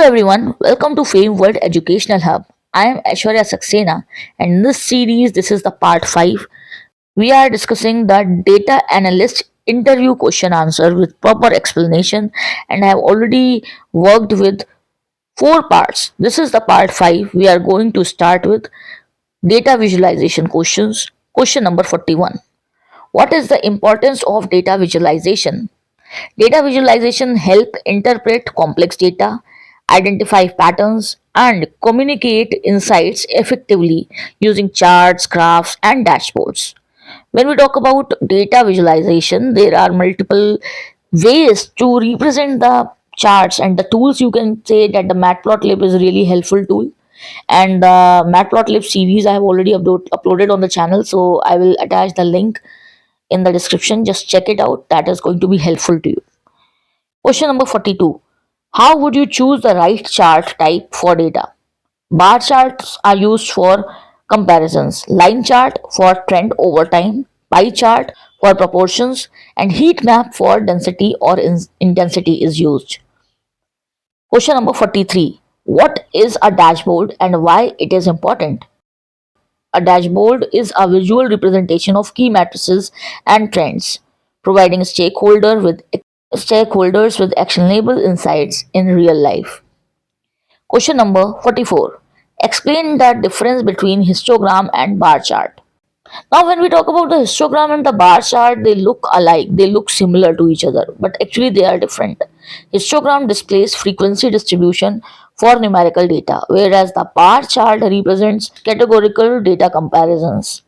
Hello everyone, welcome to Fame World Educational Hub. I am Aishwarya Saxena, and in this series, this is the part 5. We are discussing the data analyst interview question answer with proper explanation, and I have already worked with 4 parts. This is the part 5. We are going to start with data visualization questions. Question number 41. What is the importance of data visualization? Data visualization help interpret complex data, identify patterns, and communicate insights effectively using charts, graphs, and dashboards. When we talk about data visualization, there are multiple ways to represent the charts and the tools. You can say that the Matplotlib is a really helpful tool, and the Matplotlib series I have already uploaded on the channel, so I will attach the link in the description. Just check it out, that is going to be helpful to you. Question number 42. How would you choose the right chart type for data? Bar charts are used for comparisons, line chart for trend over time, pie chart for proportions, and heat map for density or intensity is used. Question number 43. What is a dashboard and why it is important? A dashboard is a visual representation of key matrices and trends, providing stakeholders with actionable insights in real life. Question number 44. Explain the difference between histogram and bar chart. Now, when we talk about the histogram and the bar chart, they look alike, they look similar to each other, but actually they are different. Histogram displays frequency distribution for numerical data, whereas the bar chart represents categorical data comparisons.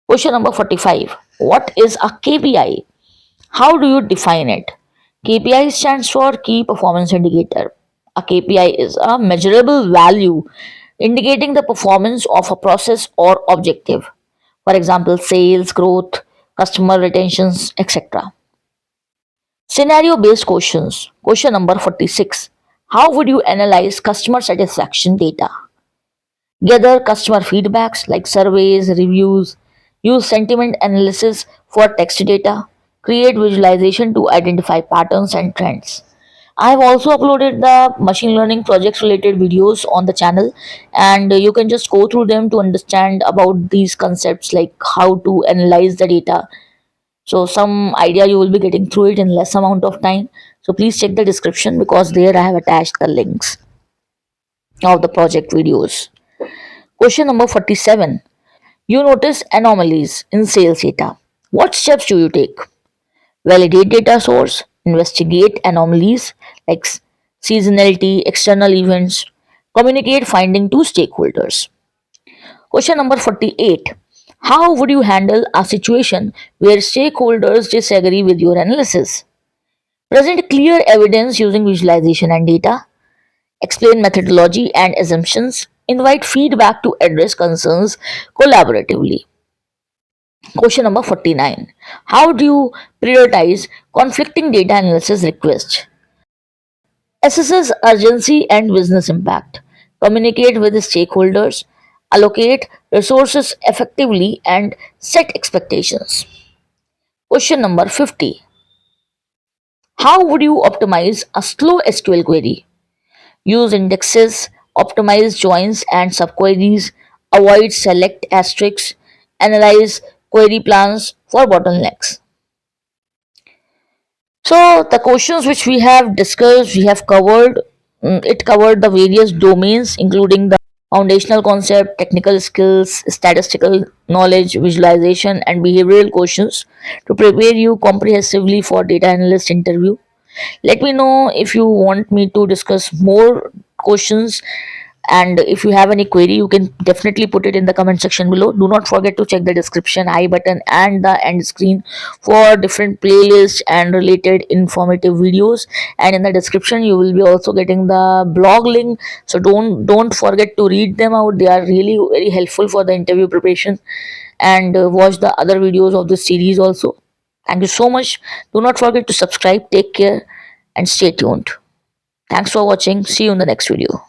Question number 45. What is a KPI? How do you define it? KPI stands for Key Performance Indicator. A KPI is a measurable value indicating the performance of a process or objective. For example, sales, growth, customer retentions, etc. Scenario based questions. Question number 46. How would you analyze customer satisfaction data? Gather customer feedbacks like surveys, reviews, use sentiment analysis for text data, create visualization to identify patterns and trends. I have also uploaded the machine learning projects related videos on the channel, and you can just go through them to understand about these concepts like how to analyze the data. So some idea you will be getting through it in less amount of time. So please check the description because there I have attached the links of the project videos. Question number 47. You notice anomalies in sales data. What steps do you take? Validate data source, investigate anomalies like seasonality, external events, communicate finding to stakeholders. Question number 48. How would you handle a situation where stakeholders disagree with your analysis? Present clear evidence using visualization and data. Explain methodology and assumptions. Invite feedback to address concerns collaboratively. Question number 49. How do you prioritize conflicting data analysis requests? Assesses urgency and business impact. Communicate with the stakeholders. Allocate resources effectively and set expectations. Question number 50. How would you optimize a slow SQL query? Use indexes, optimize joins and subqueries, avoid select asterisks, analyze query plans for bottlenecks. So the questions which we have discussed, we have covered. It covered the various domains, including the foundational concept, technical skills, statistical knowledge, visualization, and behavioral questions to prepare you comprehensively for data analyst interview. Let me know if you want me to discuss more questions, and if you have any query you can definitely put it in the comment section below. Do not forget to check the description, I button, and the end screen for different playlists and related informative videos. And in the description you will be also getting the blog link, so don't forget to read them out. They are really very helpful for the interview preparation. And watch the other videos of this series also. Thank you so much. Do not forget to subscribe. Take care and stay tuned. Thanks for watching. See you in the next video.